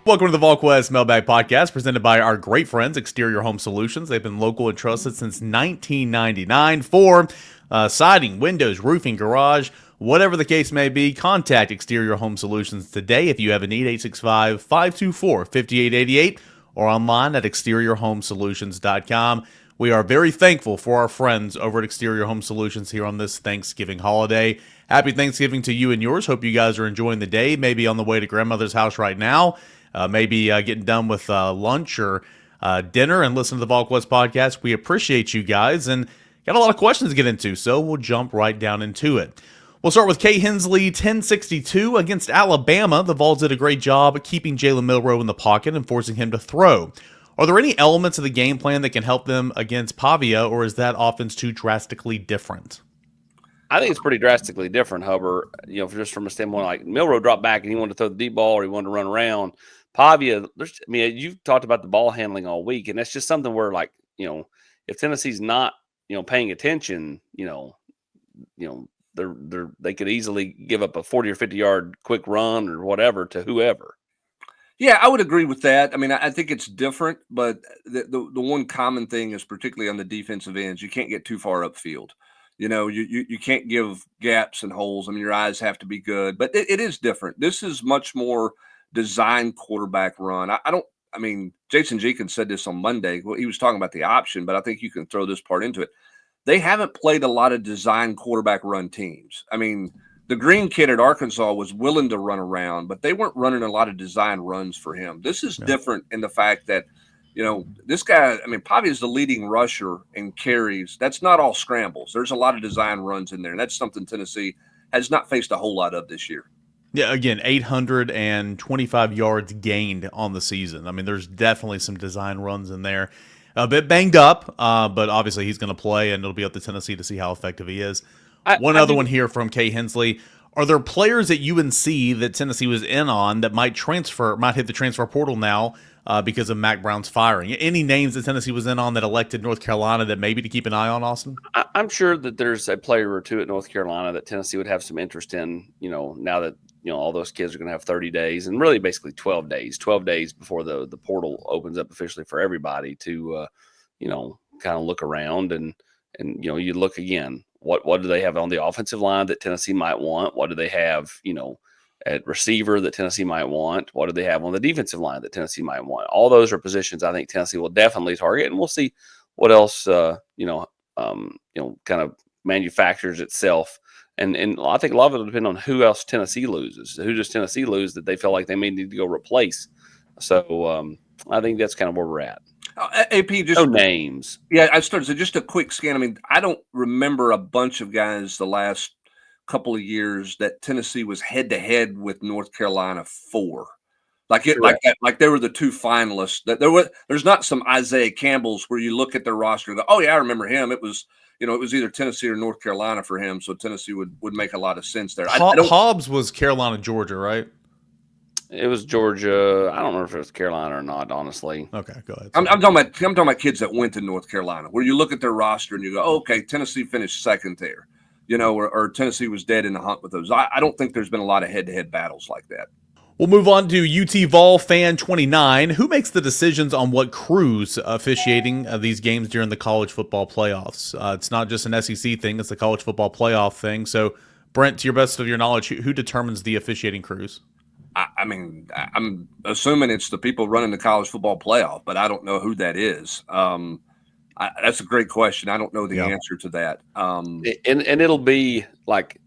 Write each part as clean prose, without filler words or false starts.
Welcome to the Volquest Mailbag Podcast, presented by our great friends, Exterior Home Solutions. They've been local and trusted since 1999 for siding, windows, roofing, garage, whatever the case may be. Contact Exterior Home Solutions today if you have a need, 865-524-5888 or online at exteriorhomesolutions.com. We are very thankful for our friends over at Exterior Home Solutions here on this Thanksgiving holiday. Happy Thanksgiving to you and yours. Hope you guys are enjoying the day, maybe on the way to grandmother's house right now. Maybe getting done with lunch or dinner and listen to the Volquest podcast. We appreciate you guys and got a lot of questions to get into, so we'll jump right down into it. We'll start with K. Hensley, 1062 against Alabama. The Vols did a great job keeping Jalen Milroe in the pocket and forcing him to throw. Are there any elements of the game plan that can help them against Pavia, or is that offense too drastically different? I think it's pretty drastically different, Huber. Just from a standpoint, like Milroe dropped back and he wanted to throw the deep ball or he wanted to run around. Pavia, you've talked about the ball handling all week, and that's just something where, if Tennessee's not, paying attention, they could easily give up a 40 or 50 yard quick run or whatever to whoever. Yeah, I would agree with that. I mean, I think it's different, but the one common thing is, particularly on the defensive ends, you can't get too far upfield. You can't give gaps and holes. I mean, your eyes have to be good, but it is different. This is much more design quarterback run. Jason Jenkins said this on Monday. Well, he was talking about the option, but I think you can throw this part into it. They haven't played a lot of design quarterback run teams. I mean, the green kid at Arkansas was willing to run around, but they weren't running a lot of design runs for him. This is different in the fact that, this guy, Pavia is the leading rusher in carries. That's not all scrambles. There's a lot of design runs in there, and that's something Tennessee has not faced a whole lot of this year. Yeah, again, 825 yards gained on the season. I mean, there's definitely some design runs in there. A bit banged up, but obviously he's going to play, and it'll be up to Tennessee to see how effective he is. One other here from K. Hensley. Are there players at UNC that Tennessee was in on that might hit the transfer portal now because of Mack Brown's firing? Any names that Tennessee was in on that elected North Carolina that maybe to keep an eye on, Austin? I'm sure that there's a player or two at North Carolina that Tennessee would have some interest in, now that all those kids are going to have 30 days and really basically 12 days before the portal opens up officially for everybody to, kind of look around and you look again. What do they have on the offensive line that Tennessee might want? What do they have, at receiver that Tennessee might want? What do they have on the defensive line that Tennessee might want? All those are positions I think Tennessee will definitely target, and we'll see what else, kind of manufactures itself. And I think a lot of it will depend on who else Tennessee loses. Who does Tennessee lose that they feel like they may need to go replace? So I think that's kind of where we're at. AP, just no names. Yeah, I started. So just a quick scan. I mean, I don't remember a bunch of guys the last couple of years that Tennessee was head to head with North Carolina for. Like they were the two finalists. That there's not some Isaiah Campbell's where you look at their roster and go, oh yeah, I remember him. It was either Tennessee or North Carolina for him. So Tennessee would make a lot of sense there. Hobbs was Carolina, Georgia, right? It was Georgia. I don't know if it was Carolina or not, honestly. Okay, go ahead. I'm talking about kids that went to North Carolina, where you look at their roster and you go, oh, okay, Tennessee finished second there, or Tennessee was dead in the hunt with those. I don't think there's been a lot of head-to-head battles like that. We'll move on to UT Vol Fan 29. Who makes the decisions on what crews officiating these games during the college football playoffs? It's not just an SEC thing; it's the college football playoff thing. So, Brent, to your best of your knowledge, who determines the officiating crews? I'm assuming it's the people running the college football playoff, but I don't know who that is. That's a great question. I don't know the answer to that. And it'll be like,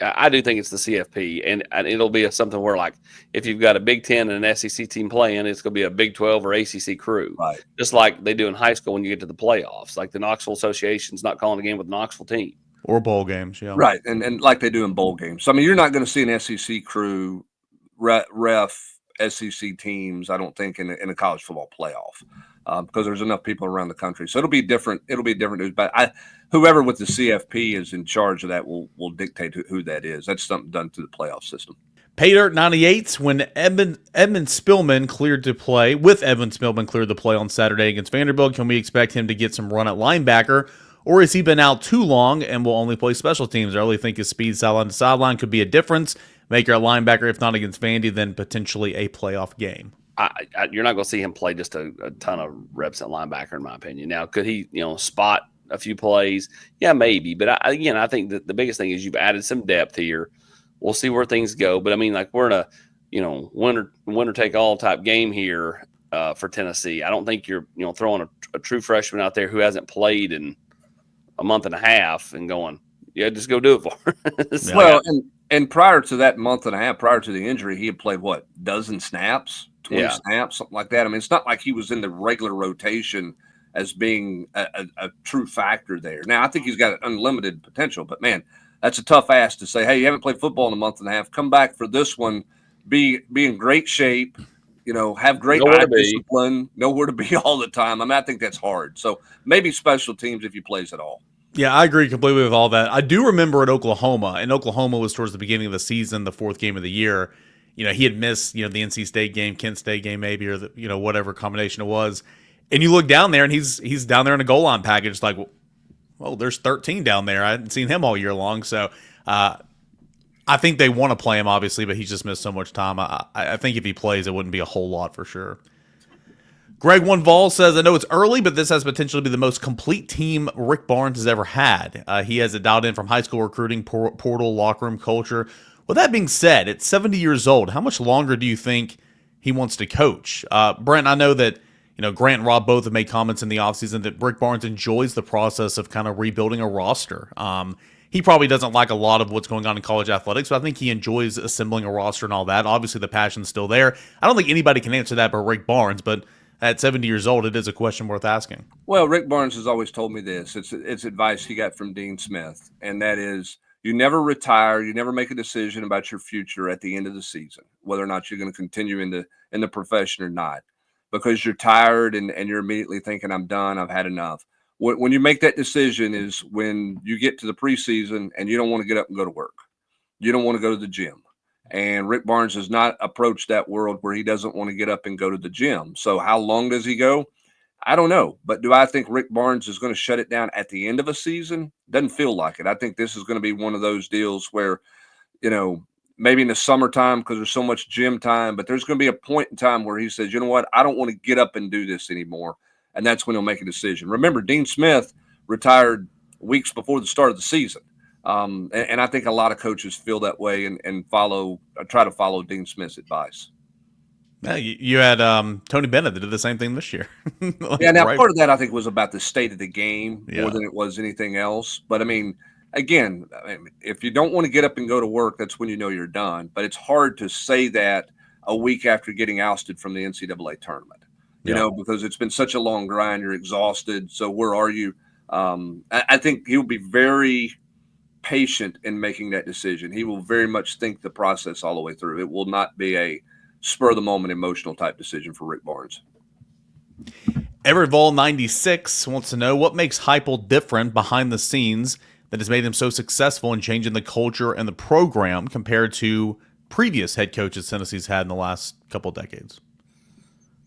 I do think it's the CFP, and it'll be something where, like, if you've got a Big Ten and an SEC team playing, it's going to be a Big 12 or ACC crew, right? Just like they do in high school when you get to the playoffs. Like the Knoxville Association's not calling a game with the Knoxville team or bowl games, yeah, right, and like they do in bowl games. So I mean, you're not going to see an SEC crew ref SEC teams, I don't think, in a college football playoff, because there's enough people around the country. So it'll be different news. But whoever with the CFP is in charge of that will dictate who that is. That's something done through the playoff system. Paydirt 98, when Edwin Spillman cleared to play on Saturday against Vanderbilt, can we expect him to get some run at linebacker, or has he been out too long and will only play special teams? I really think his speed sideline to sideline could be a difference maker at linebacker, if not against Vandy, then potentially a playoff game. you're not going to see him play just a ton of reps at linebacker, in my opinion. Now, could he, spot a few plays? Yeah, maybe. But I think that the biggest thing is you've added some depth here. We'll see where things go. But I mean, like, we're in a, winner take all type game here for Tennessee. I don't think you're, throwing a true freshman out there who hasn't played in a month and a half and going, yeah, just go do it for him. So, well, and prior to that month and a half, prior to the injury, he had played what, dozen snaps, 20 snaps, something like that. I mean, it's not like he was in the regular rotation as being a true factor there. Now, I think he's got unlimited potential, but man, that's a tough ask to say, hey, you haven't played football in a month and a half. Come back for this one, be in great shape, have great eye discipline, know where to be all the time. I mean, I think that's hard. So maybe special teams if he plays at all. Yeah, I agree completely with all that. I do remember at Oklahoma, and Oklahoma was towards the beginning of the season, the fourth game of the year. He had missed, the NC State game, Kent State game maybe, or whatever combination it was. And you look down there, and he's down there in a goal line package. It's like, well, there's 13 down there. I hadn't seen him all year long. So I think they want to play him, obviously, but he's just missed so much time. I think if he plays, it wouldn't be a whole lot for sure. Greg One Vol says, I know it's early, but this has potential to be the most complete team Rick Barnes has ever had. He has it dialed in from high school recruiting, portal, locker room culture. With that being said, at 70 years old, how much longer do you think he wants to coach? Brent, I know that Grant and Rob both have made comments in the offseason that Rick Barnes enjoys the process of kind of rebuilding a roster. He probably doesn't like a lot of what's going on in college athletics, but I think he enjoys assembling a roster and all that. Obviously, the passion's still there. I don't think anybody can answer that but Rick Barnes, but at 70 years old, it is a question worth asking. Well, Rick Barnes has always told me this. It's advice he got from Dean Smith, and that is you never retire. You never make a decision about your future at the end of the season, whether or not you're going to continue in the profession or not, because you're tired and you're immediately thinking, I'm done. I've had enough. When you make that decision is when you get to the preseason and you don't want to get up and go to work. You don't want to go to the gym. And Rick Barnes has not approached that world where he doesn't want to get up and go to the gym. So how long does he go? I don't know. But do I think Rick Barnes is going to shut it down at the end of a season? Doesn't feel like it. I think this is going to be one of those deals where, maybe in the summertime because there's so much gym time, but there's going to be a point in time where he says, you know what, I don't want to get up and do this anymore. And that's when he'll make a decision. Remember, Dean Smith retired weeks before the start of the season. And I think a lot of coaches feel that way and try to follow Dean Smith's advice. Yeah, you had Tony Bennett that did the same thing this year. Part of that I think was about the state of the game more than it was anything else. But I mean, again, if you don't want to get up and go to work, that's when you know you're done. But it's hard to say that a week after getting ousted from the NCAA tournament, because it's been such a long grind. You're exhausted. So where are you? I think he'll be very patient in making that decision. He will very much think the process all the way through. It will not be a spur of the moment emotional type decision for Rick Barnes. Everett Vol 96 wants to know what makes Heupel different behind the scenes that has made him so successful in changing the culture and the program compared to previous head coaches Tennessee's had in the last couple of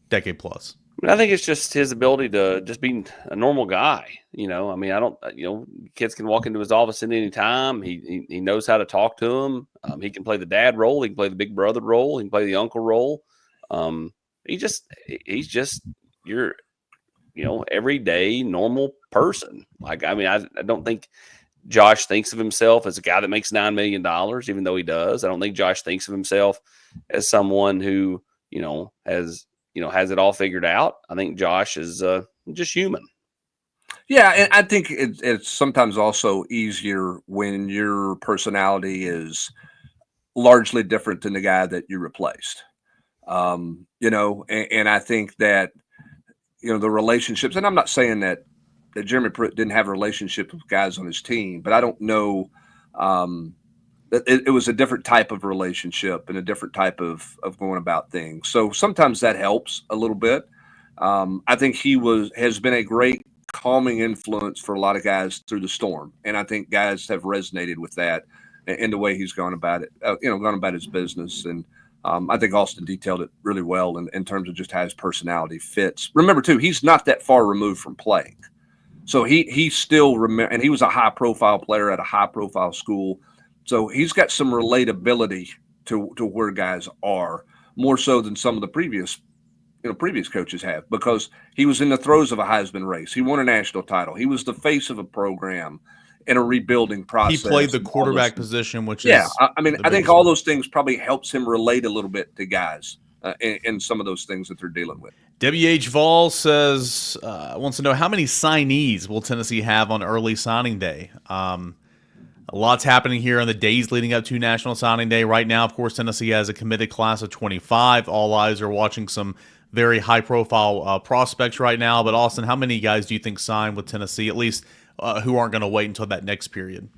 decade plus. I think it's just his ability to just be a normal guy. Kids can walk into his office at any time. He knows how to talk to them. He can play the dad role. He can play the big brother role. He can play the uncle role. He's just your, everyday normal person. I don't think Josh thinks of himself as a guy that makes $9 million, even though he does. I don't think Josh thinks of himself as someone who, has it all figured out. I think Josh is just human. Yeah, and I think it's sometimes also easier when your personality is largely different than the guy that you replaced. And I think that, the relationships, and I'm not saying that Jeremy Pruitt didn't have a relationship with guys on his team, but I don't know it was a different type of relationship and a different type of going about things. So sometimes that helps a little bit. I think he has been a great calming influence for a lot of guys through the storm. And I think guys have resonated with that in the way he's gone about it, gone about his business. And I think Austin detailed it really well in terms of just how his personality fits. Remember too, he's not that far removed from playing. So he still remember, and he was a high profile player at a high profile school. So he's got some relatability to where guys are, more so than some of the previous previous coaches have, because he was in the throes of a Heisman race. He won a national title. He was the face of a program in a rebuilding process. He played the quarterback position, which is I think all those things probably helps him relate a little bit to guys in some of those things that they're dealing with. WH Vol says wants to know, how many signees will Tennessee have on early signing day? A lot's happening here in the days leading up to National Signing Day. Right now, of course, Tennessee has a committed class of 25. All eyes are watching some very high-profile prospects right now. But, Austin, how many guys do you think sign with Tennessee, at least who aren't going to wait until that next period?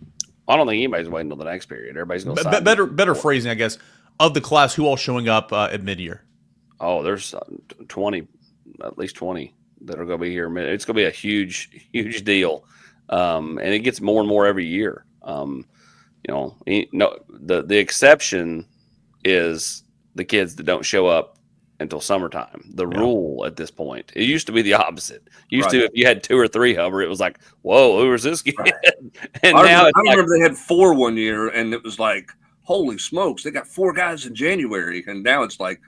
I don't think anybody's waiting until the next period. Everybody's going to sign. Better phrasing, I guess, of the class, who all showing up at mid-year? Oh, there's 20, at least 20 that are going to be here. It's going to be a huge, huge deal. And it gets more and more every year. The exception is the kids that don't show up until summertime. The rule at this point, it used to be the opposite. If you had 2 or 3 of them, it was like, whoa, who is this kid? Right. And I remember they had 4 one year, and it was like, holy smokes, they got 4 guys in January, and now it's like,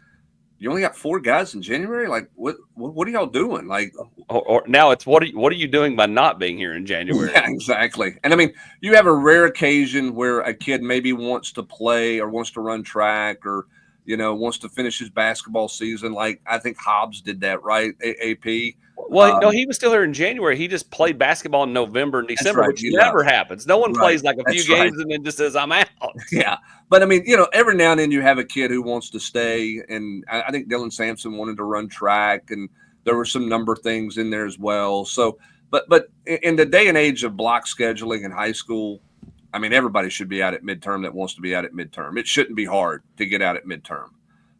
you only got 4 guys in January? Like, what are y'all doing? Like, or now it's what are you doing by not being here in January? Yeah, exactly. And I mean, you have a rare occasion where a kid maybe wants to play or wants to run track or wants to finish his basketball season. Like, I think Hobbs did that, right? AP. Well, no, he was still here in January. He just played basketball in November and December, right, which never happens. No one plays like a few games right. and then just says, I'm out. Yeah. But I mean, every now and then you have a kid who wants to stay. And I think Dylan Sampson wanted to run track, and there were some number things in there as well. So, but in the day and age of block scheduling in high school, I mean, everybody should be out at midterm that wants to be out at midterm. It shouldn't be hard to get out at midterm.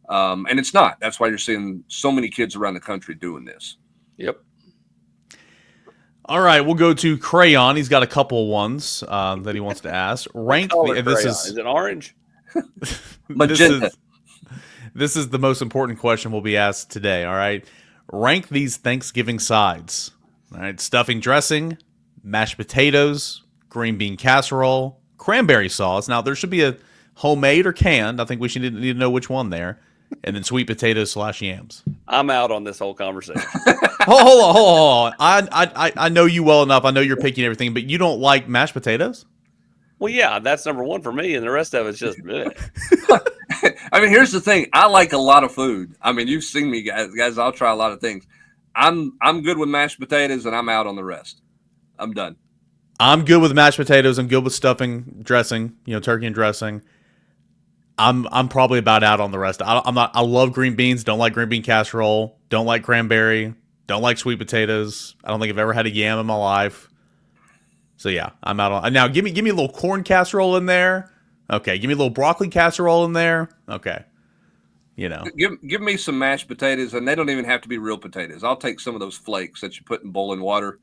And it's not. That's why you're seeing so many kids around the country doing this. Yep. All right, we'll go to Crayon. He's got a couple ones that he wants to ask. Rank. Is it orange? Magenta. This is the most important question will be asked today. All right, rank these Thanksgiving sides. All right, stuffing dressing, mashed potatoes, green bean casserole, cranberry sauce. Now there should be a homemade or canned. I think we should need to know which one there. And then sweet potatoes / yams. I'm out on this whole conversation. Hold on. I know you well enough. I know you're picking everything, but you don't like mashed potatoes? Well, yeah, that's number 1 for me, and the rest of it's just I mean, here's the thing. I like a lot of food. I mean, you've seen me, guys. I'll try a lot of things. I'm good with mashed potatoes, and I'm out on the rest. I'm done. I'm good with mashed potatoes. I'm good with stuffing, dressing, turkey and dressing. I'm probably about out on the rest. I'm not. I love green beans. Don't like green bean casserole. Don't like cranberry. Don't like sweet potatoes. I don't think I've ever had a yam in my life. So yeah, I'm out on. Now give me a little corn casserole in there. Okay, give me a little broccoli casserole in there. Okay, Give me some mashed potatoes, and they don't even have to be real potatoes. I'll take some of those flakes that you put in boiling water.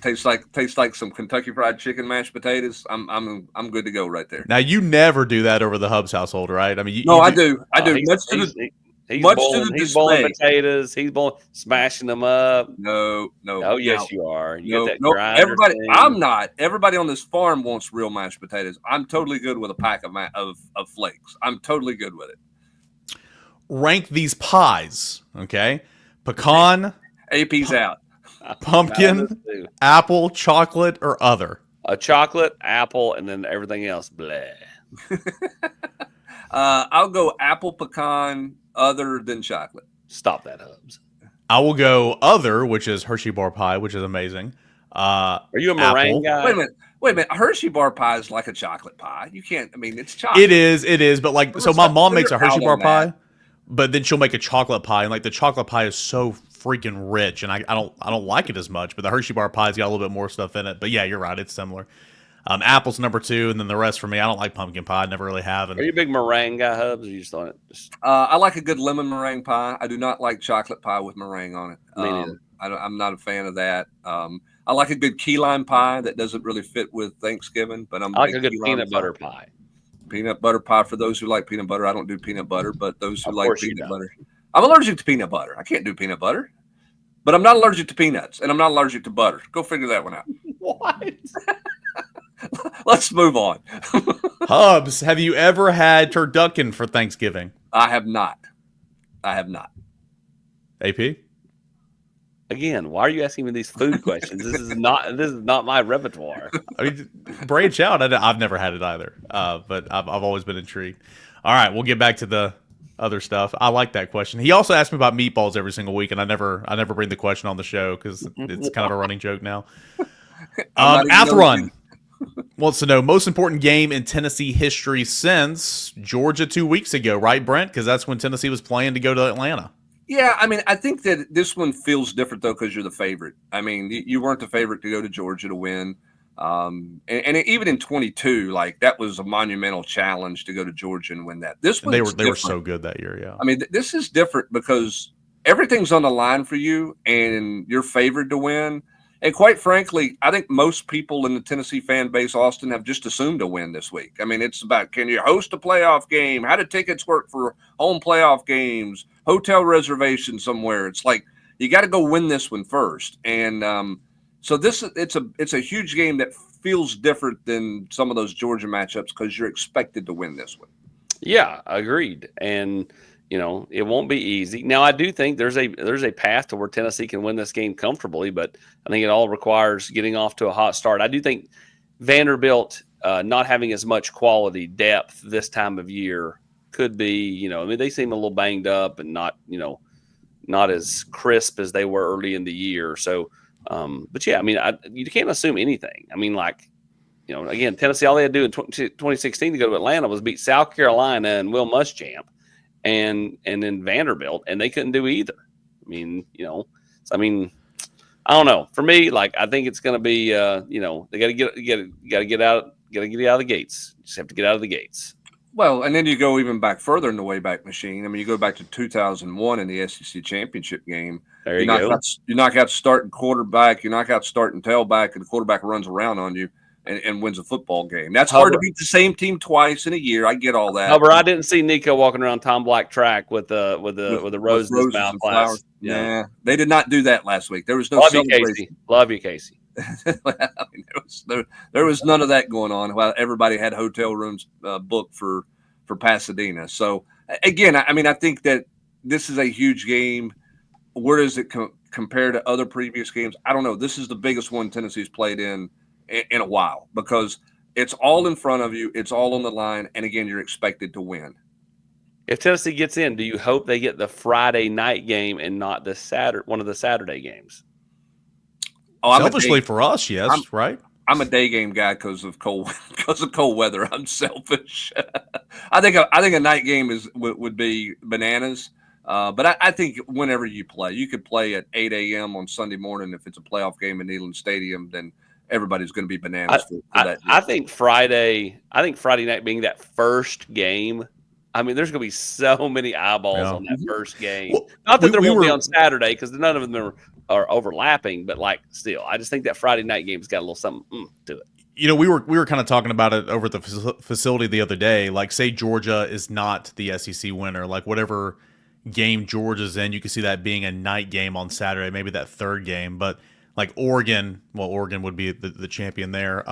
Tastes like some Kentucky Fried Chicken mashed potatoes. I'm good to go right there. Now you never do that over the Hubs household, right? I mean, I do. He's boiling potatoes. He's smashing them up. No. Oh yes, you are. You get that grinder. Everybody, thing. I'm not. Everybody on this farm wants real mashed potatoes. I'm totally good with a pack of flakes. I'm totally good with it. Rank these pies, okay? Pecan. AP's out. Pumpkin, apple, chocolate, or other? A chocolate, apple, and then everything else. Blah. I'll go apple, pecan, other than chocolate. Stop that, Hubs. I will go other, which is Hershey bar pie, which is amazing. Are you a meringue guy? Wait a minute. Hershey bar pie is like a chocolate pie. You can't. I mean, it's chocolate. It is. But so my mom makes a Hershey bar pie, but then she'll make a chocolate pie, and like the chocolate pie is so freaking rich, and I don't like it as much. But the Hershey bar pie's got a little bit more stuff in it. But yeah, you're right, it's similar. Apple's number 2, and then the rest for me. I don't like pumpkin pie. I never really have. Are you a big meringue guy, Hubs? Or you just on it? I like a good lemon meringue pie. I do not like chocolate pie with meringue on it. Me neither. I'm not a fan of that. I like a good key lime pie that doesn't really fit with Thanksgiving, but I like a good peanut butter pie. Peanut butter pie for those who like peanut butter. I don't do peanut butter, but those who like peanut butter. I'm allergic to peanut butter. I can't do peanut butter. But I'm not allergic to peanuts, and I'm not allergic to butter. Go figure that one out. What? Let's move on. Hubs, have you ever had turducken for Thanksgiving? I have not. AP? Again, why are you asking me these food questions? This is not my repertoire. I mean, branch out. I've never had it either, but I've always been intrigued. All right, we'll get back to the other stuff. I like that question. He also asked me about meatballs every single week, and I never bring the question on the show because it's kind of a running joke now. Athrun wants to know most important game in Tennessee history since Georgia 2 weeks ago, right, Brent? Because that's when Tennessee was playing to go to Atlanta. Yeah, I mean, I think that this one feels different, though, because you're the favorite. I mean, you weren't the favorite to go to Georgia to win. And even in 22, like, that was a monumental challenge to go to Georgia and win that. This one, they were so good that year, yeah. I mean, this is different because everything's on the line for you, and you're favored to win. And quite frankly, I think most people in the Tennessee fan base, Austin, have just assumed a win this week. I mean, it's about, can you host a playoff game? How do tickets work for home playoff games? Hotel reservation somewhere? It's like you got to go win this one first. And so it's a huge game that feels different than some of those Georgia matchups because you're expected to win this one. Yeah, agreed. And it won't be easy. Now, I do think there's a path to where Tennessee can win this game comfortably, but I think it all requires getting off to a hot start. I do think Vanderbilt not having as much quality depth this time of year could be, I mean, they seem a little banged up and not as crisp as they were early in the year. So, but yeah, I mean, you can't assume anything. I mean, like, again, Tennessee, all they had to do in 2016 to go to Atlanta was beat South Carolina and Will Muschamp. And then Vanderbilt, and they couldn't do either. I mean, I don't know. For me, like, I think it's going to be, they got to get out of the gates. You just have to get out of the gates. Well, and then you go even back further in the Wayback Machine. I mean, you go back to 2001 in the SEC championship game. There you go. You knock out starting quarterback. You knock out starting tailback, and the quarterback runs around on you. And wins a football game. That's hard to beat the same team twice in a year. I get all that. However, I didn't see Nico walking around Tom Black track with the rose in his mouth. Flowers. Yeah, they did not do that last week. There was no Love celebration. Love you, Casey. I mean, there was none of that going on while everybody had hotel rooms booked for Pasadena. So again, I mean, I think that this is a huge game. Where does it compare to other previous games? I don't know. This is the biggest one Tennessee's played in a while because it's all in front of you. It's all on the line. And again, you're expected to win. If Tennessee gets in, do you hope they get the Friday night game and not one of the Saturday games? Oh, selfishly for us, yes, right? I'm a day game guy because of cold weather. I'm selfish. I think a night game would be bananas. But I think whenever you play, you could play at 8 a.m. on Sunday morning. If it's a playoff game in Neyland Stadium, then everybody's going to be bananas for that. I think Friday night being that first game. I mean, there's going to be so many eyeballs on that first game. Well, not that there won't be on Saturday because none of them are overlapping, but like still, I just think that Friday night game's got a little something to it. We were kind of talking about it over at the facility the other day. Like, say Georgia is not the SEC winner, like whatever game Georgia's in, you could see that being a night game on Saturday, maybe that third game, but. Like Oregon would be the champion there.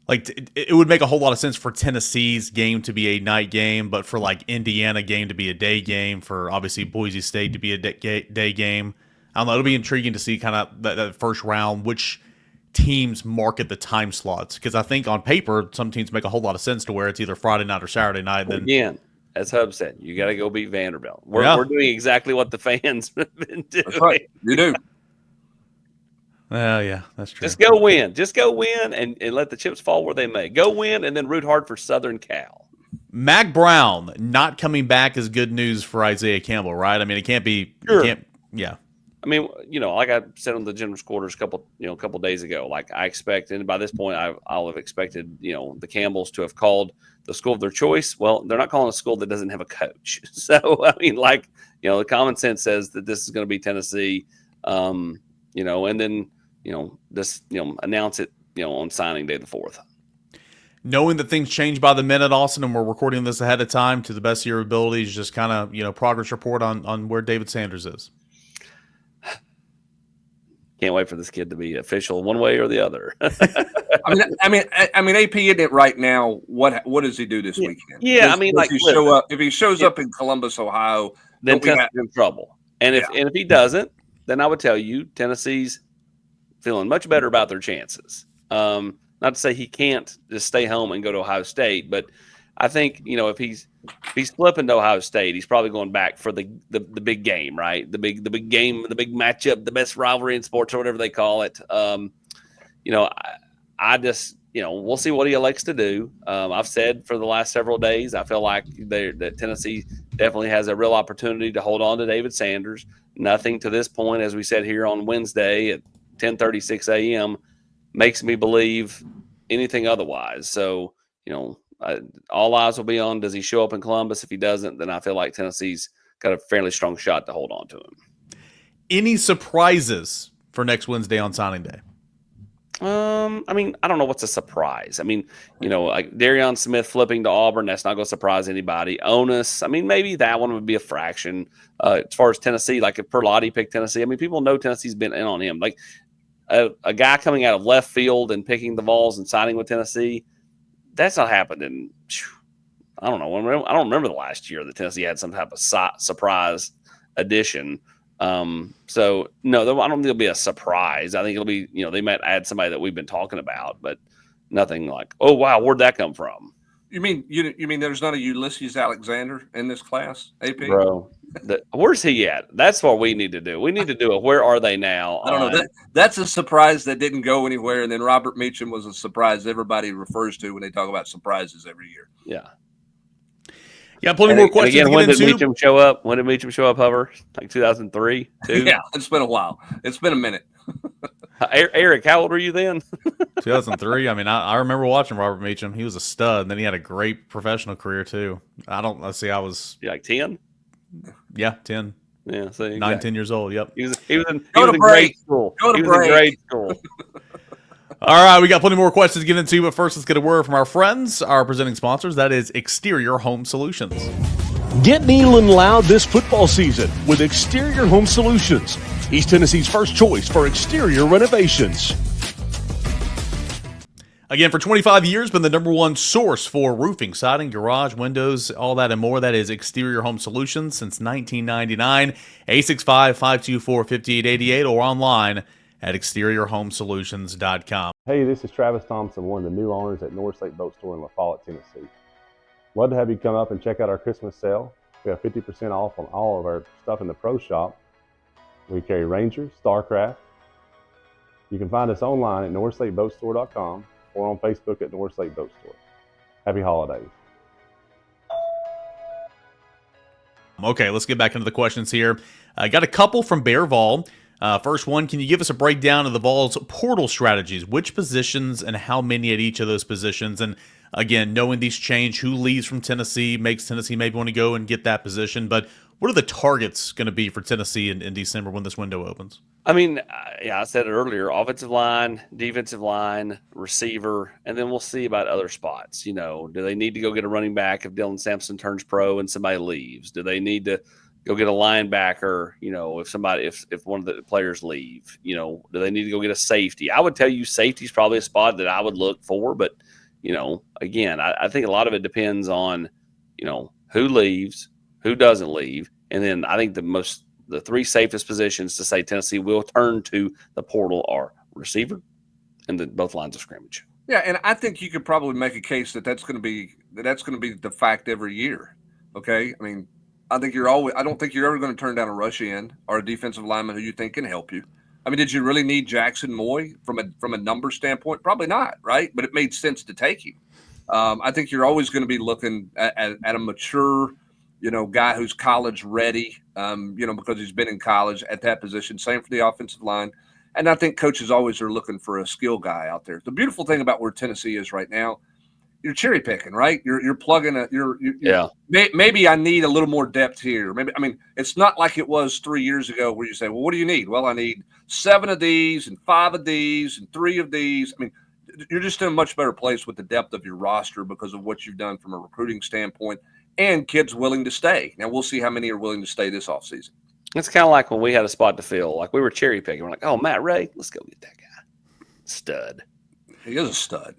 It would make a whole lot of sense for Tennessee's game to be a night game, but for like Indiana game to be a day game, for obviously Boise State to be a day game. I don't know. It'll be intriguing to see kind of that first round, which teams market the time slots. Because I think on paper, some teams make a whole lot of sense to where it's either Friday night or Saturday night. Then again, as Hub said, you got to go beat Vanderbilt. We're doing exactly what the fans have been doing. That's right. You do. Yeah, that's true. Just go win, and let the chips fall where they may. Go win, and then root hard for Southern Cal. Mack Brown not coming back is good news for Isaiah Campbell, right? I mean, it can't be. Sure. Yeah. I mean, like I said on the general's quarters a couple days ago, like I expect, and by this point, I'll have expected, the Campbells to have called the school of their choice. Well, they're not calling a school that doesn't have a coach. So, I mean, the common sense says that this is going to be Tennessee, and then. Announce it, on signing day the 4th. Knowing that things change by the minute, Austin, and we're recording this ahead of time to the best of your abilities, just kind of, progress report on where David Sanders is. can't wait for this kid to be official one way or the other. I mean, AP isn't it right now? What does he do this weekend? Yeah, I mean, does he show up? If he shows up in Columbus, Ohio, then Tennessee's in trouble. And if he doesn't, then I would tell you Tennessee's feeling much better about their chances. Not to say he can't just stay home and go to Ohio State, but I think, if he's flipping to Ohio State, he's probably going back for the big game, right? The big game, the big matchup, the best rivalry in sports or whatever they call it. I just, we'll see what he elects to do. I've said for the last several days, I feel like that Tennessee definitely has a real opportunity to hold on to David Sanders. Nothing to this point, as we said here on Wednesday at 10:36 a.m., makes me believe anything otherwise. So, all eyes will be on, does he show up in Columbus? If he doesn't, then I feel like Tennessee's got a fairly strong shot to hold on to him. Any surprises for next Wednesday on signing day? I mean, I don't know what's a surprise. I mean, like Darion Smith flipping to Auburn, that's not going to surprise anybody. Onus, I mean, maybe that one would be a fraction. As far as Tennessee, like if Perlotti picked Tennessee, I mean, people know Tennessee's been in on him. Like a guy coming out of left field and picking the Vols and signing with Tennessee, that's not happened in, I don't know. I don't remember the last year that Tennessee had some type of surprise addition. So no, I don't think it'll be a surprise. I think it'll be, they might add somebody that we've been talking about, but nothing like, oh wow, where'd that come from? You mean there's not a Ulysses Alexander in this class, AP? Bro, where's he at? That's what we need to do. We need to do a where are they now? I don't know. That's a surprise that didn't go anywhere, and then Robert Meacham was a surprise everybody refers to when they talk about surprises every year. Yeah. Yeah, plenty more questions. Again, when did Meacham show up? When did Meacham show up, Hover? Like 2003? Yeah, it's been a while. It's been a minute. Eric, how old were you then? 2003. I mean, I remember watching Robert Meacham. He was a stud, and then he had a great professional career too. I was like 10. Yeah, 10. Yeah, so 9, 10 years old. Yep. He was in grade school. Go to grade school. All right, we got plenty more questions to get into, but first let's get a word from our friends, our presenting sponsors. That is Exterior Home Solutions. Get Neal and loud this football season with Exterior Home Solutions, East Tennessee's first choice for exterior renovations. Again, for 25 years, been the number one source for roofing, siding, garage, windows, all that and more. That is Exterior Home Solutions since 1999. 865-524-5888 or online at exteriorhomesolutions.com. Hey, this is Travis Thompson, one of the new owners at North Lake Boat Store in La Follette, Tennessee. Love to have you come up and check out our Christmas sale. We have 50% off on all of our stuff in the pro shop. We carry Ranger, Starcraft. You can find us online at northlakeboatstore.com or on Facebook at North Lake Boat Store. Happy holidays. Okay, let's get back into the questions here. I got a couple from Bear Vol. First one, can you give us a breakdown of the Vols' portal strategies? Which positions and how many at each of those positions? And again, knowing these change, who leaves from Tennessee makes Tennessee maybe want to go and get that position. But what are the targets going to be for Tennessee in December when this window opens? I mean, I said it earlier, offensive line, defensive line, receiver, and then we'll see about other spots. Do they need to go get a running back if Dylan Sampson turns pro and somebody leaves? Do they need to go get a linebacker, if one of the players leave? Do they need to go get a safety? I would tell you safety is probably a spot that I would look for, but, again, I think a lot of it depends on, who leaves, who doesn't leave, and then I think the three safest positions to say Tennessee will turn to the portal are receiver and both lines of scrimmage. Yeah, and I think you could probably make a case that's going to be the fact every year. Okay, I mean, I don't think you're ever going to turn down a rush end or a defensive lineman who you think can help you. I mean, did you really need Jackson Moy from a number standpoint? Probably not, right? But it made sense to take him. I think you're always going to be looking at a mature, guy who's college ready, because he's been in college at that position. Same for the offensive line. And I think coaches always are looking for a skill guy out there. The beautiful thing about where Tennessee is right now, you're cherry picking, right? You're plugging maybe I need a little more depth here. It's not like it was 3 years ago where you say, well, what do you need? Well, I need 7 of these and 5 of these and 3 of these. I mean, you're just in a much better place with the depth of your roster because of what you've done from a recruiting standpoint and kids willing to stay. Now we'll see how many are willing to stay this offseason. It's kind of like when we had a spot to fill. Like we were cherry picking. We're like, oh, Matt Ray, let's go get that guy. Stud. He is a stud.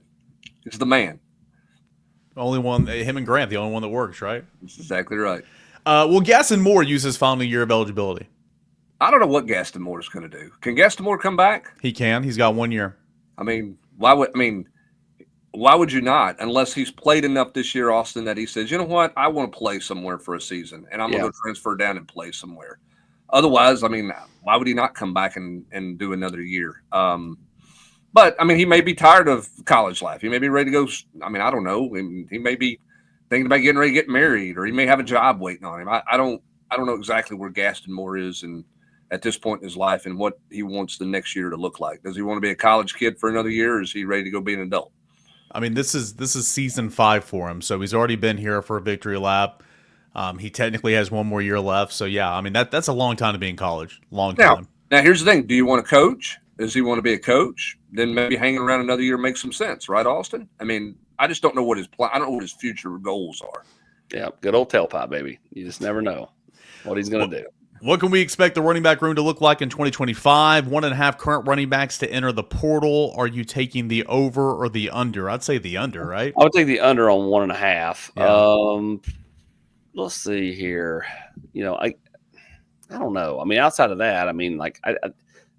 He's the man. Only one, him and Grant, the only one that works, right? That's exactly right. Well, Gaston Moore uses final year of eligibility. I don't know what Gaston Moore is going to do. Can Gaston Moore come back? He can. He's got 1 year. I mean, why would you not? Unless he's played enough this year, Austin, that he says, you know what, I want to play somewhere for a season, and I'm going to transfer down and play somewhere. Otherwise, I mean, why would he not come back and do another year? But, I mean, he may be tired of college life. He may be ready to go. I mean, I don't know. He may be thinking about getting ready to get married, or he may have a job waiting on him. I don't know exactly where Gaston Moore is and at this point in his life and what he wants the next year to look like. Does he want to be a college kid for another year, or is he ready to go be an adult? I mean, this is season 5 for him, so he's already been here for a victory lap. He technically has 1 more year left, so yeah, I mean that's a long time to be in college. Long time. Now here's the thing: do you want to coach? Does he want to be a coach? Then maybe hanging around another year makes some sense, right, Austin? I mean, I just don't know what his plan. I don't know what his future goals are. Yeah, good old tailpipe, baby. You just never know what he's going to do. What can we expect the running back room to look like in 2025? 1.5 current running backs to enter the portal. Are you taking the over or the under? I'd say the under, right? I would take the under on 1.5. Yeah. Let's see here. You know, I don't know. I mean, outside of that, I mean, like,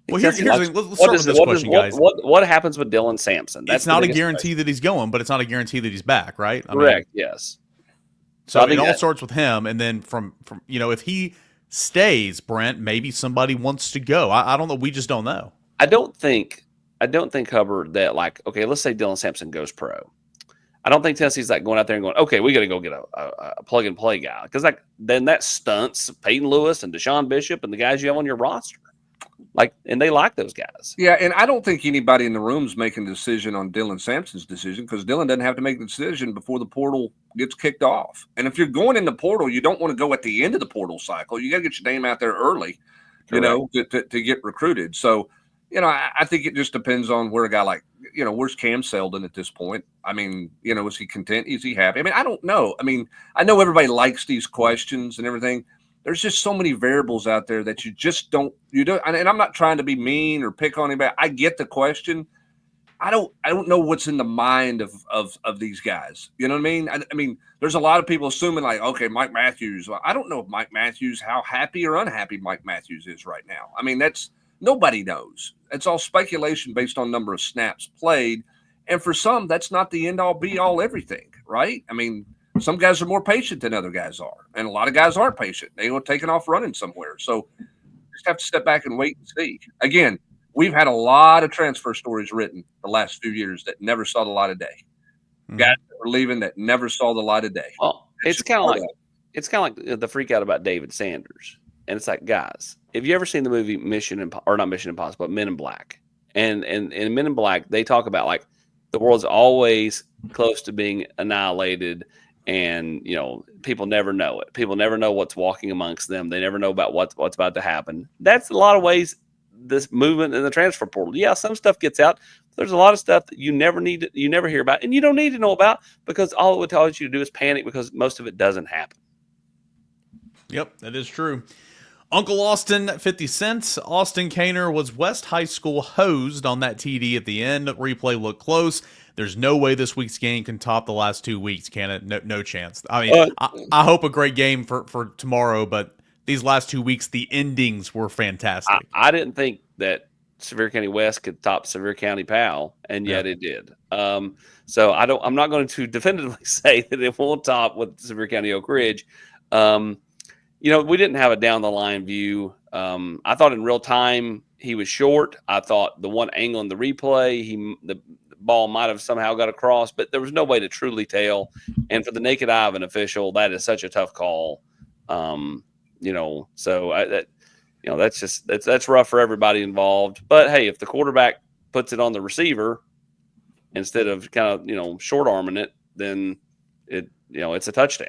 well, here's the thing. Let's start with this question, guys. What happens with Dylan Sampson? That's not a guarantee that he's going, but it's not a guarantee that he's back, right? Correct. Yes. So it all starts with him, and then from if he stays, Brent, maybe somebody wants to go. I don't know. We just don't know. I don't think Hubbard that, like, okay, let's say Dylan Sampson goes pro. I don't think Tennessee's like going out there and going, okay, we got to go get a plug and play guy, because like then that stunts Peyton Lewis and Deshaun Bishop and the guys you have on your roster. Like, and they like those guys. Yeah, and I don't think anybody in the room is making a decision on Dylan Sampson's decision, because Dylan doesn't have to make the decision before the portal gets kicked off. And if you're going in the portal, you don't want to go at the end of the portal cycle. You got to get your name out there early, to get recruited. So, I think it just depends on where a guy like, where's Cam Seldon at this point? I mean, is he content? Is he happy? I mean, I don't know. I mean, I know everybody likes these questions and everything. There's just so many variables out there that you don't, and I'm not trying to be mean or pick on anybody. I get the question. I don't know what's in the mind of these guys. You know what I mean? I mean, there's a lot of people assuming like, okay, Mike Matthews. Well, I don't know if Mike Matthews, how happy or unhappy Mike Matthews is right now. I mean, nobody knows. It's all speculation based on number of snaps played. And for some, that's not the end all be all everything, right? I mean, some guys are more patient than other guys are, and a lot of guys aren't patient. They go taking off running somewhere. So just have to step back and wait and see. Again, we've had a lot of transfer stories written the last few years that never saw the light of day. Mm-hmm. Guys that were leaving that never saw the light of day. Well, it's kind of like the freak out about David Sanders. And it's like, guys, have you ever seen the movie not Mission Impossible, but Men in Black? And in Men in Black, they talk about like the world's always close to being annihilated. And, people never know it. People never know what's walking amongst them. They never know about what's about to happen. That's a lot of ways this movement in the transfer portal. Yeah, some stuff gets out. There's a lot of stuff that you never hear about, and you don't need to know about, because all it would tell you to do is panic, because most of it doesn't happen. Yep, that is true. Uncle Austin, 50 cents. Austin Kaner, was West High School hosed on that TD at the end? Replay looked close. There's no way this week's game can top the last 2 weeks, can it? No chance. I mean, I hope a great game for tomorrow, but these last 2 weeks, the endings were fantastic. I didn't think that Sevier County West could top Sevier County Powell, and yet it did. So I'm not going to definitively say that it won't top with Sevier County Oak Ridge. We didn't have a down the line view. I thought in real time he was short. I thought the one angle in the replay, the ball might have somehow got across, but there was no way to truly tell. And for the naked eye of an official, that is such a tough call. That's rough for everybody involved. But hey, if the quarterback puts it on the receiver instead of kind of short arming it, then it's a touchdown.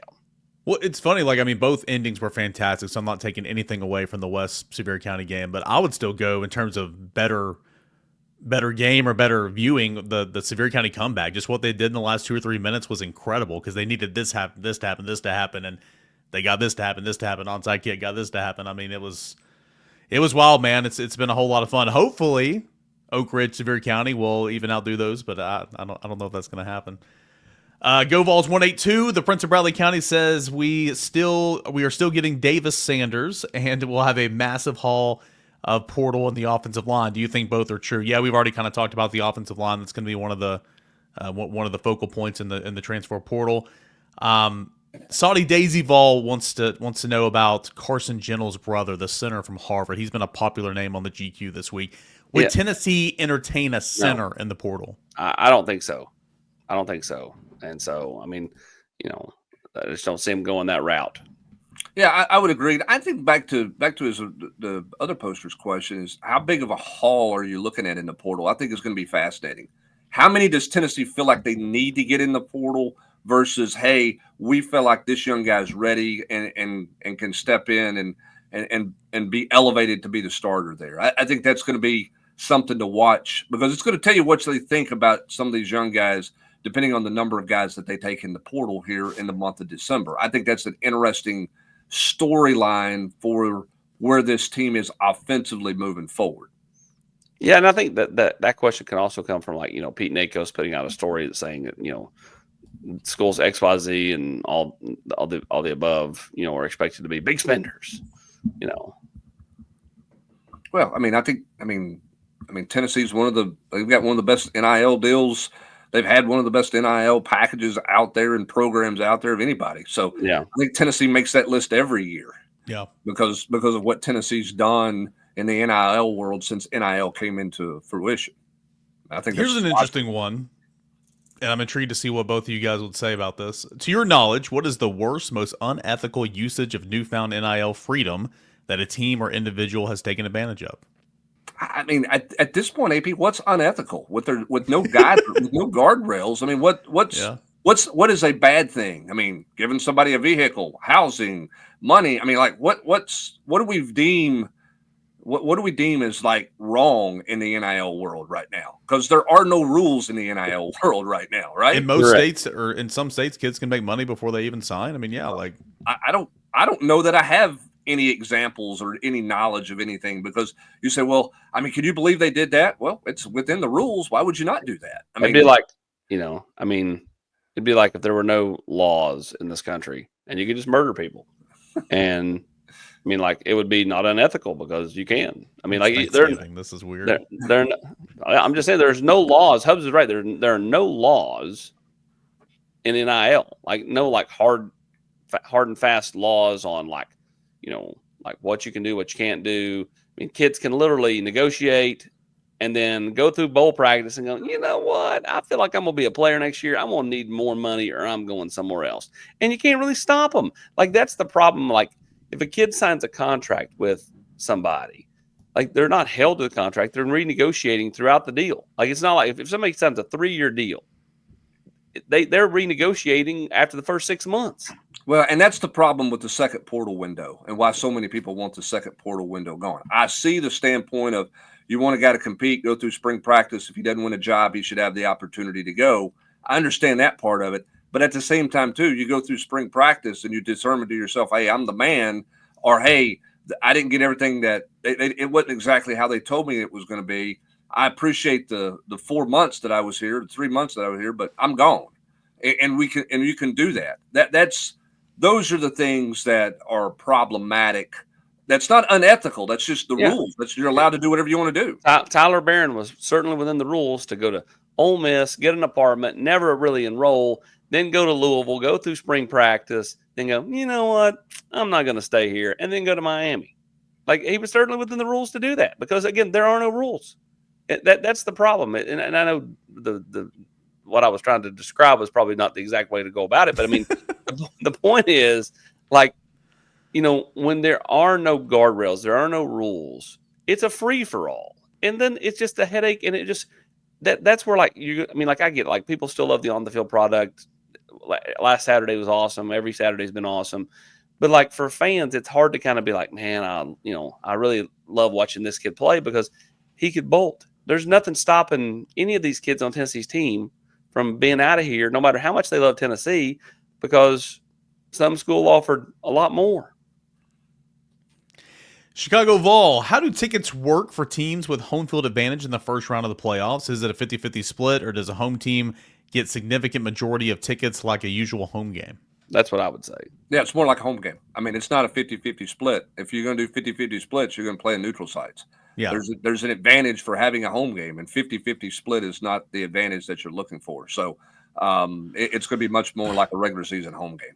Well, it's funny. Like, I mean, both endings were fantastic, so I'm not taking anything away from the West Sevier County game. But I would still go in terms of better game or better viewing. The Sevier County comeback, just what they did in the last 2 or 3 minutes was incredible, because they needed this to happen, and they got this to happen, onside kick, got this to happen. I mean, it was wild, man. It's been a whole lot of fun. Hopefully, Oak Ridge, Sevier County will even outdo those, but I don't know if that's going to happen. Go Vols 182. The Prince of Bradley County says we are still getting Davis Sanders, and we'll have a massive haul of portal in the offensive line. Do you think both are true? Yeah, we've already kind of talked about the offensive line. That's going to be one of the focal points in the transfer portal. Saudi Daisy Vol wants to know about Carson Gentle's brother, the center from Harvard. He's been a popular name on the GQ this week. Would Tennessee entertain a center in the portal? I don't think so. And so, I mean, I just don't see him going that route. Yeah, I would agree. I think back to the other poster's question is, how big of a haul are you looking at in the portal? I think it's going to be fascinating. How many does Tennessee feel like they need to get in the portal versus, hey, we feel like this young guy's ready and can step in and be elevated to be the starter there? I think that's going to be something to watch, because it's going to tell you what they think about some of these young guys, depending on the number of guys that they take in the portal here in the month of December. I think that's an interesting storyline for where this team is offensively moving forward. Yeah, and I think that question can also come from, like, Pete Nakos putting out a story that's saying that, schools XYZ and all the above, are expected to be big spenders, Well, I mean, Tennessee's they've got one of the best NIL deals. They've had one of the best NIL packages out there and programs out there of anybody. So yeah, I think Tennessee makes that list every year. Yeah, because of what Tennessee's done in the NIL world since NIL came into fruition. I think here's an interesting one, and I'm intrigued to see what both of you guys would say about this. To your knowledge, what is the worst, most unethical usage of newfound NIL freedom that a team or individual has taken advantage of? I mean, at this point, AP, what's unethical with no guide, with no guardrails? I mean, what is a bad thing? I mean, giving somebody a vehicle, housing, money. I mean, like what do we deem as like wrong in the NIL world right now? Because there are no rules in the NIL world right now, right? In most states, or in some states, kids can make money before they even sign. I mean, yeah, like I don't know that I have any examples or any knowledge of anything, because you say, well, I mean, can you believe they did that? Well, it's within the rules. Why would you not do that? I mean, it'd be like, it'd be like if there were no laws in this country and you could just murder people. And I mean, like, it would be not unethical because you can. I mean, like, this is weird. I'm just saying there's no laws. Hubbs is right. There are no laws in NIL, like no like hard and fast laws on like what you can do, what you can't do. I mean, kids can literally negotiate and then go through bowl practice and go, you know what? I feel like I'm going to be a player next year. I'm going to need more money or I'm going somewhere else. And you can't really stop them. Like, that's the problem. Like, if a kid signs a contract with somebody, like, they're not held to the contract. They're renegotiating throughout the deal. Like, it's not like if somebody signs a 3-year deal, they're renegotiating after the first 6 months. Well, and that's the problem with the second portal window and why so many people want the second portal window gone. I see the standpoint of, you want a guy to compete, go through spring practice. If he doesn't win a job, he should have the opportunity to go. I understand that part of it. But at the same time, too, you go through spring practice and you determine to yourself, hey, I'm the man, or hey, I didn't get everything that it wasn't exactly how they told me it was going to be. I appreciate the 4 months that I was here, the 3 months that I was here, but I'm gone. And you can do that. Those are the things that are problematic. That's not unethical. That's just the rules. You're allowed to do whatever you want to do. Tyler Barron was certainly within the rules to go to Ole Miss, get an apartment, never really enroll, then go to Louisville, go through spring practice, then go, you know what? I'm not going to stay here, and then go to Miami. Like, he was certainly within the rules to do that because, again, there are no rules. That's the problem. And I know the what I was trying to describe was probably not the exact way to go about it. But I mean, the point is, like, when there are no guardrails, there are no rules, it's a free for all. And then it's just a headache. And it just, that's where, like, I get, like, people still love the on the field product. Last Saturday was awesome. Every Saturday's been awesome. But, like, for fans, it's hard to kind of be like, man, I really love watching this kid play because he could bolt. There's nothing stopping any of these kids on Tennessee's team from being out of here, no matter how much they love Tennessee, because some school offered a lot more. Chicago Vol, how do tickets work for teams with home field advantage in the first round of the playoffs? Is it a 50-50 split, or does a home team get significant majority of tickets like a usual home game? That's what I would say. Yeah, it's more like a home game. I mean, it's not a 50-50 split. If you're going to do 50-50 splits, you're going to play in neutral sites. Yeah. There's an advantage for having a home game, and 50-50 split is not the advantage that you're looking for. So it's going to be much more like a regular season home game.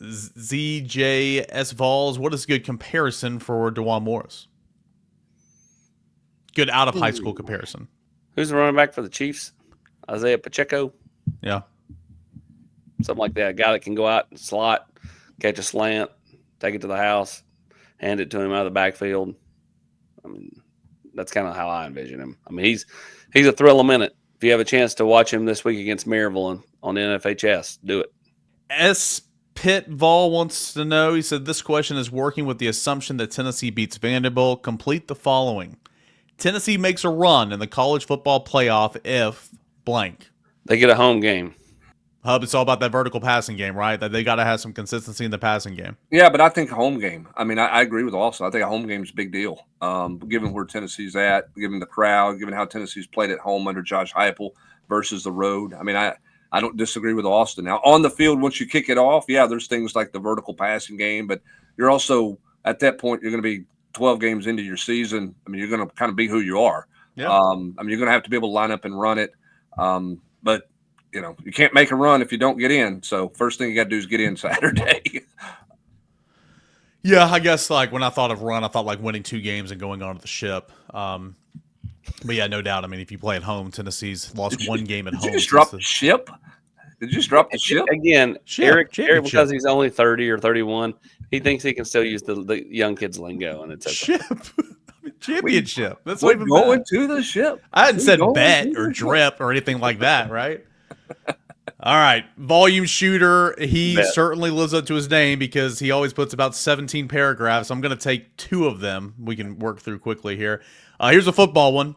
ZJS Vols, what is a good comparison for DeJuan Morris? Good out of high school comparison. Who's the running back for the Chiefs? Isaiah Pacheco? Yeah. Something like that. A guy that can go out and slot, catch a slant, take it to the house, hand it to him out of the backfield. I mean, that's kind of how I envision him. I mean, he's a thrill a minute. If you have a chance to watch him this week against Maryville on the NFHS, do it. S. Pitt Vol wants to know, he said, this question is working with the assumption that Tennessee beats Vanderbilt. Complete the following. Tennessee makes a run in the college football playoff if blank. They get a home game. Hub, it's all about that vertical passing game, right? That they got to have some consistency in the passing game. Yeah, but I think home game. I mean, I agree with Austin. I think a home game is a big deal, given where Tennessee's at, given the crowd, given how Tennessee's played at home under Josh Heupel versus the road. I mean, I don't disagree with Austin. Now, on the field, once you kick it off, yeah, there's things like the vertical passing game, but you're also, at that point, you're going to be 12 games into your season. I mean, you're going to kind of be who you are. Yeah. I mean, you're going to have to be able to line up and run it. But, you know, you can't make a run if you don't get in. So first thing you got to do is get in Saturday. Yeah, I guess like when I thought of run, I thought like winning 2 games and going on to the ship. But yeah, no doubt. I mean, if you play at home, Tennessee's lost 1 game at home. Did you just drop the ship? Did you just drop the ship? Again, Ship, Eric, because he's only 30 or 31, he thinks he can still use the young kids lingo, and it's okay. Ship. Championship. That's We're not even going bad. to the ship. I hadn't said going bet to or the ship. drip or anything like that, right? All right. Volume shooter. He Bet. certainly lives up to his name because he always puts about 17 paragraphs. I'm going to take 2 of them. We can work through quickly here. Here's a football one.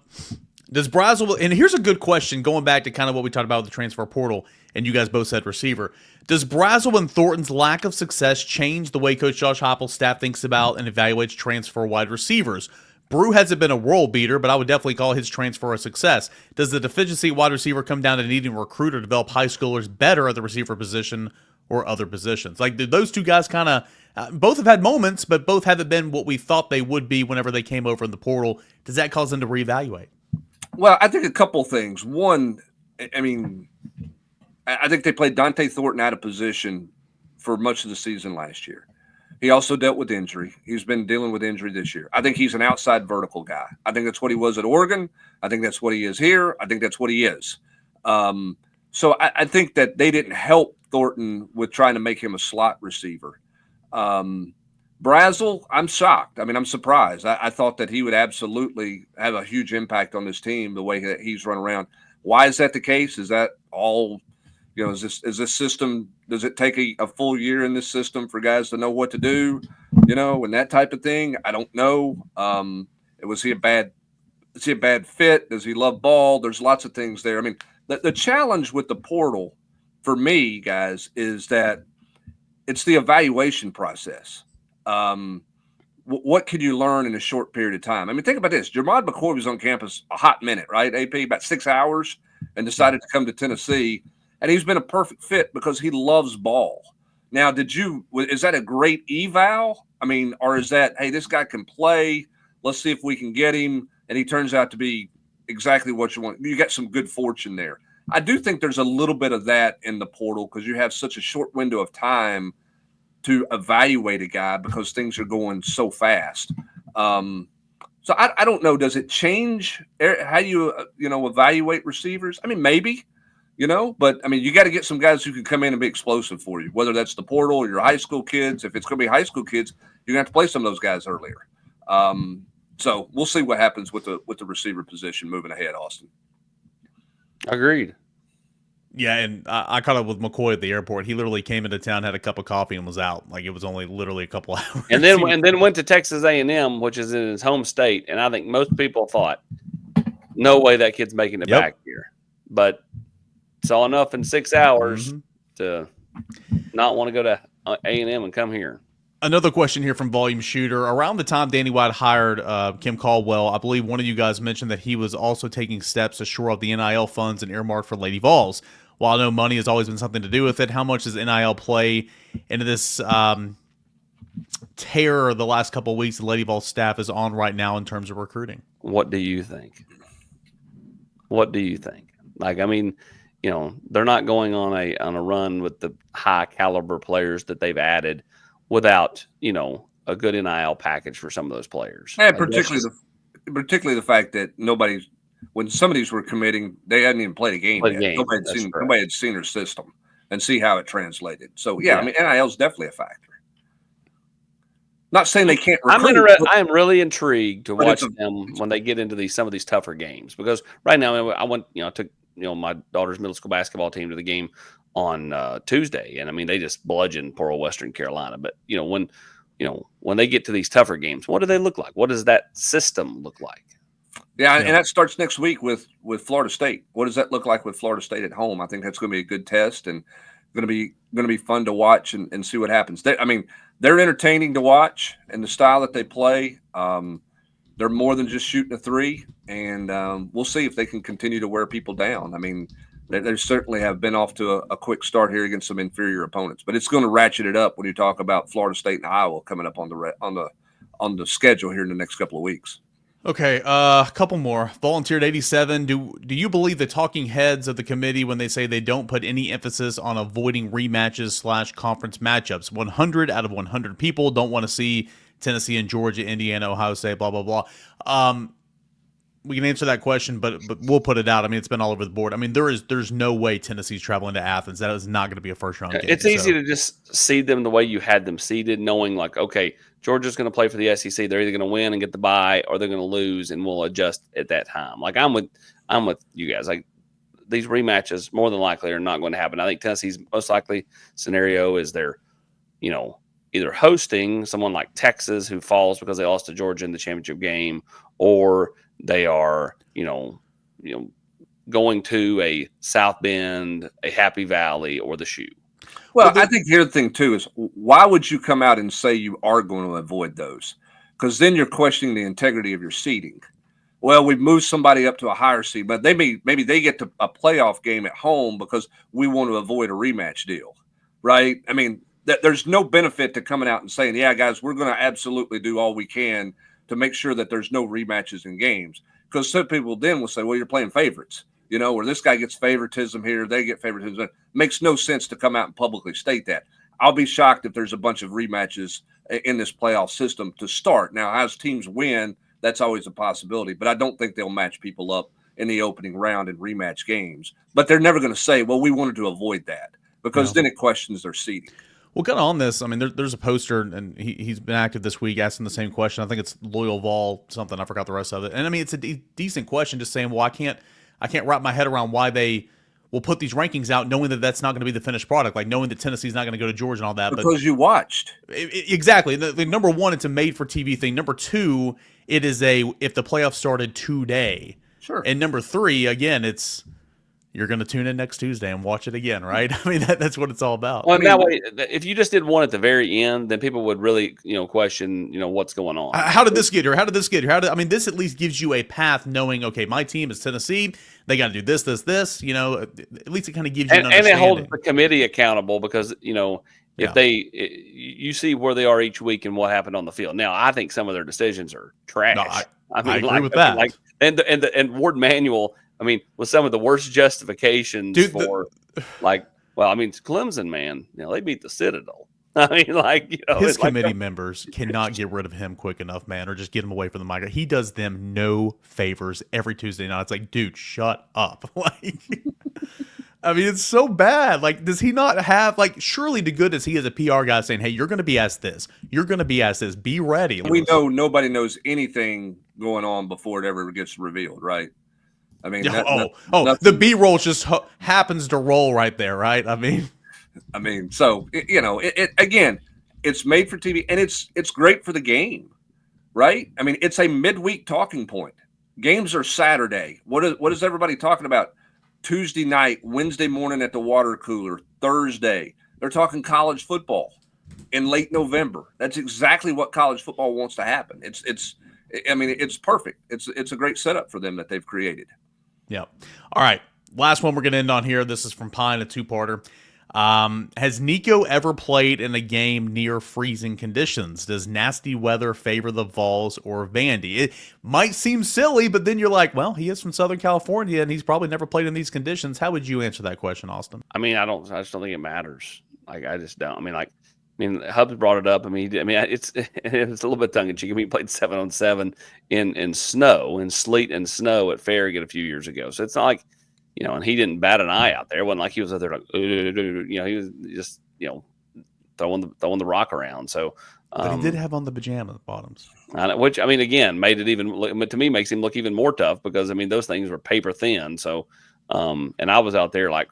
Does Brazel, and here's a good question going back to kind of what we talked about with the transfer portal, and you guys both said receiver. Does Brazel and Thornton's lack of success change the way Coach Josh Heupel's staff thinks about and evaluates transfer wide receivers? Brew hasn't been a world beater, but I would definitely call his transfer a success. Does the deficiency wide receiver come down to needing to recruit or develop high schoolers better at the receiver position or other positions? Like, did those two guys kind of both have had moments, but both haven't been what we thought they would be whenever they came over in the portal? Does that cause them to reevaluate? Well, I think a couple things. One, I mean, I think they played Dante Thornton out of position for much of the season last year. He also dealt with injury. He's been dealing with injury this year. I think he's an outside vertical guy. I think that's what he was at Oregon. I think that's what he is here. I think that's what he is. So I think that they didn't help Thornton with trying to make him a slot receiver. Brazel, I'm shocked. I mean, I'm surprised. I thought that he would absolutely have a huge impact on this team the way that he's run around. Why is that the case? Is that all, you know, is this system, does it take a full year in this system for guys to know what to do, you know, and that type of thing? I don't know. Was he a bad fit? Does he love ball? There's lots of things there. I mean, the challenge with the portal for me, guys, is that it's the evaluation process. What could you learn in a short period of time? I mean, think about this. Jermod McCoy was on campus a hot minute, right? AP, about 6 hours, and decided to come to Tennessee. And he's been a perfect fit because he loves ball. Now, is that a great eval? I mean, or is that, hey, this guy can play. Let's see if we can get him. And he turns out to be exactly what you want. You got some good fortune there. I do think there's a little bit of that in the portal because you have such a short window of time to evaluate a guy because things are going so fast. So I don't know. Does it change how you evaluate receivers? I mean, maybe, but I mean, you got to get some guys who can come in and be explosive for you, whether that's the portal or your high school kids. If it's going to be high school kids, you're going to have to play some of those guys earlier. So we'll see what happens with the receiver position moving ahead, Austin. Agreed. Yeah, and I caught up with McCoy at the airport. He literally came into town, had a cup of coffee, and was out. Like, it was only literally a couple hours. And then went to Texas A&M, which is in his home state. And I think most people thought, no way that kid's making it back here. But saw enough in 6 hours to not want to go to A&M and come here. Another question here from Volume Shooter. Around the time Danny White hired Kim Caldwell, I believe one of you guys mentioned that he was also taking steps to shore up the NIL funds and earmark for Lady Vols. While I know money has always been something to do with it, how much does NIL play into this tear the last couple of weeks the Lady Vols staff is on right now in terms of recruiting? What do you think? What do you think? Like, I mean, you know, they're not going on a run with the high caliber players that they've added without, you know, a good NIL package for some of those players. And particularly the fact that when some of these were committing, they hadn't even played a game yet. Nobody had seen their system and see how it translated. So yeah. I mean, NIL is definitely a factor. Not saying they can't recruit. I am really intrigued to watch them when they get into some of these tougher games, because right now I took my daughter's middle school basketball team to the game on Tuesday, and I mean they just bludgeoned poor old Western Carolina. But when they get to these tougher games, what do they look like? What does that system look like? Yeah, and that starts next week with Florida State. What does that look like with Florida State at home? I think that's going to be a good test and going to be fun to watch and see what happens. They're entertaining to watch, and the style that they play, they're more than just shooting a three, and we'll see if they can continue to wear people down. I mean, they certainly have been off to a quick start here against some inferior opponents, but it's going to ratchet it up when you talk about Florida State and Iowa coming up on the schedule here in the next couple of weeks. Okay, a couple more. Volunteered 87. Do you believe the talking heads of the committee when they say they don't put any emphasis on avoiding rematches / conference matchups? 100 out of 100 people don't want to see Tennessee and Georgia, Indiana, Ohio State, blah, blah, blah. We can answer that question, but we'll put it out. I mean, it's been all over the board. I mean, there's no way Tennessee's traveling to Athens. That is not going to be a first-round game. It's easy to just seed them the way you had them seeded, knowing like, okay, Georgia's going to play for the SEC. They're either going to win and get the bye, or they're going to lose, and we'll adjust at that time. Like I'm with you guys. Like these rematches, more than likely, are not going to happen. I think Tennessee's most likely scenario is they're, either hosting someone like Texas who falls because they lost to Georgia in the championship game, or they are, going to a South Bend, a Happy Valley, or the Shoe. Well, I think the other thing, too, is why would you come out and say you are going to avoid those? Because then you're questioning the integrity of your seeding. Well, we've moved somebody up to a higher seed, but maybe they get to a playoff game at home because we want to avoid a rematch deal, right? I mean, there's no benefit to coming out and saying, yeah, guys, we're going to absolutely do all we can to make sure that there's no rematches in games. Because some people then will say, well, you're playing favorites, where this guy gets favoritism here, they get favoritism. It makes no sense to come out and publicly state that. I'll be shocked if there's a bunch of rematches in this playoff system to start. Now, as teams win, that's always a possibility, but I don't think they'll match people up in the opening round in rematch games. But they're never going to say, well, we wanted to avoid that, because then it questions their seeding. Well, kind of on this, I mean, there's a poster, and he's been active this week asking the same question. I think it's Loyal Vol something. I forgot the rest of it. And I mean, it's a decent question, just saying, well, I can't wrap my head around why they will put these rankings out knowing that that's not going to be the finished product, like knowing that Tennessee's not going to go to Georgia and all that. Because you watched. Exactly. The number one, it's a made-for-TV thing. Number two, it is if the playoffs started today. Sure. And number three, again, it's you're going to tune in next Tuesday and watch it again, right? I mean, that's what it's all about. Well, that way, if you just did one at the very end, then people would really, question, what's going on. How did this get here? How did this get here? This at least gives you a path knowing, okay, my team is Tennessee. They got to do this. At least it kind of gives you an understanding. And it holds the committee accountable because, if you see where they are each week and what happened on the field. Now, I think some of their decisions are trash. No, I agree with that. And Ward Manuel, with some of the worst justifications Clemson, man, they beat the Citadel. His committee members cannot get rid of him quick enough, man, or just get him away from the mic. He does them no favors every Tuesday night. It's like, dude, shut up. It's so bad. Does he not have, surely to goodness he is a PR guy saying, hey, you're going to be asked this. You're going to be asked this. Be ready. We know nobody knows anything going on before it ever gets revealed, right? The B-roll just happens to roll right there, right? So again, it's made for TV, and it's great for the game, right? It's a midweek talking point. Games are Saturday. What is everybody talking about? Tuesday night, Wednesday morning at the water cooler, Thursday. They're talking college football. in late November. That's exactly what college football wants to happen. It's perfect. It's a great setup for them that they've created. Yeah. All right. Last one we're going to end on here. This is from Pine, a two-parter. Has Nico ever played in a game near freezing conditions? Does nasty weather favor the Vols or Vandy? It might seem silly, but then you're like, well, he is from Southern California, and he's probably never played in these conditions. How would you answer that question, Austin? I mean, I just don't think it matters. I just don't. I mean, Hubs brought it up. It's a little bit tongue in cheek. He played 7-on-7 in snow, in sleet and snow at Farragut a few years ago. So it's not like, and he didn't bat an eye out there. It wasn't like he was out there like, he was just, throwing the rock around. So, but he did have on the pajama bottoms, which again made it to me makes him look even more tough because those things were paper thin. So, and I was out there like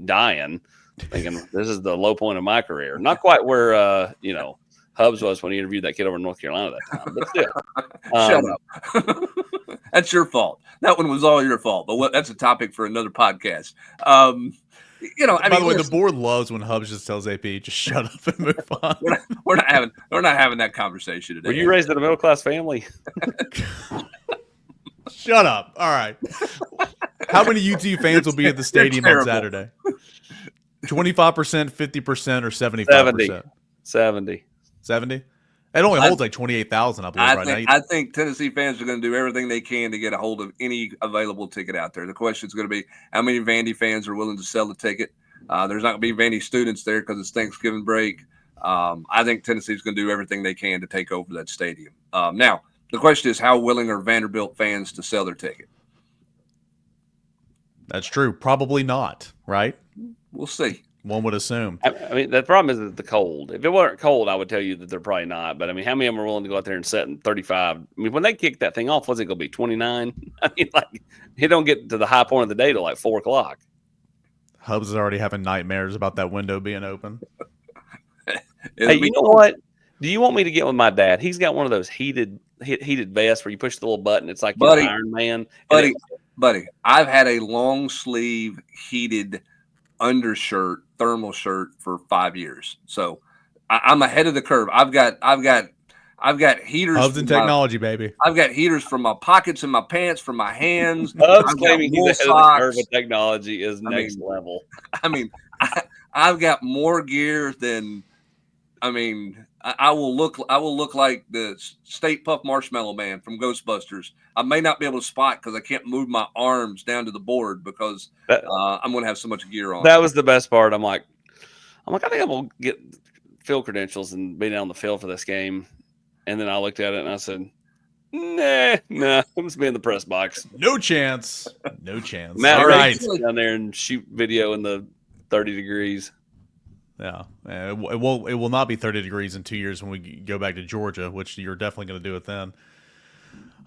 dying, thinking this is the low point of my career. Not quite where Hubs was when he interviewed that kid over in North Carolina that time, but still. Shut up. That's your fault. That one was all your fault. But that's a topic for another podcast. By the way, the board loves when Hubs just tells AP, just shut up and move on. We're not having that conversation today. Were you raised in a middle class family? Shut up. All right. How many UT fans will be at the stadium on Saturday? 25%, 50%, or 75%? 70? It only holds like 28,000, I believe, I think Tennessee fans are going to do everything they can to get a hold of any available ticket out there. The question is going to be how many Vandy fans are willing to sell the ticket. There's not going to be Vandy students there because it's Thanksgiving break. I think Tennessee's going to do everything they can to take over that stadium. Now, the question is how willing are Vanderbilt fans to sell their ticket? That's true. Probably not, right? We'll see. One would assume. I mean, the problem is the cold. If it weren't cold, I would tell you that they're probably not. But, how many of them are willing to go out there and set in 35? I mean, when they kick that thing off, what's it going to be, 29? It don't get to the high point of the day till like 4 o'clock. Hubs is already having nightmares about that window being open. Hey, you know what? Do you want me to get with my dad? He's got one of those heated vests where you push the little button. It's like Iron Man. Buddy, I've had a long sleeve heated undershirt, thermal shirt for 5 years. So I'm ahead of the curve. I've got heaters. Hubs and technology, baby. I've got heaters from my pockets and my pants, from my hands. Hubs claiming he's ahead of the curve with technology is next level. I've got more gear than. I will look like the State Puff Marshmallow Man from Ghostbusters. I may not be able to spot because I can't move my arms down to the board because I'm going to have so much gear on. That was the best part. I'm like, I think I'm going to get field credentials and be down on the field for this game. And then I looked at it and I said, nah, I'm just be in the press box. No chance. Matt, all right. Down there and shoot video in the 30 degrees. Yeah, it will not be 30 degrees in 2 years when we go back to Georgia, which you're definitely going to do it then.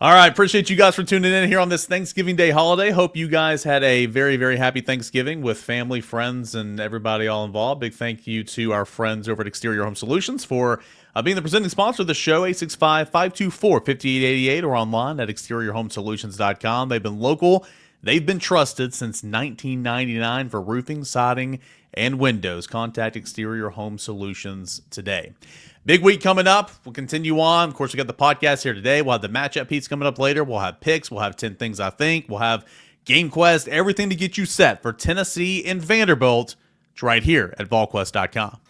All right, appreciate you guys for tuning in here on this Thanksgiving Day holiday. Hope you guys had a very, very happy Thanksgiving with family, friends, and everybody all involved. Big thank you to our friends over at Exterior Home Solutions for being the presenting sponsor of the show, 865-524-5888, or online at exteriorhomesolutions.com. They've been local. They've been trusted since 1999 for roofing, siding, and windows. Contact Exterior Home Solutions today. Big week coming up. We'll continue on. Of course, we got the podcast here today. We'll have the matchup piece coming up later. We'll have picks. We'll have 10 things I think. We'll have Game Quest, everything to get you set for Tennessee and Vanderbilt. It's right here at Volquest.com.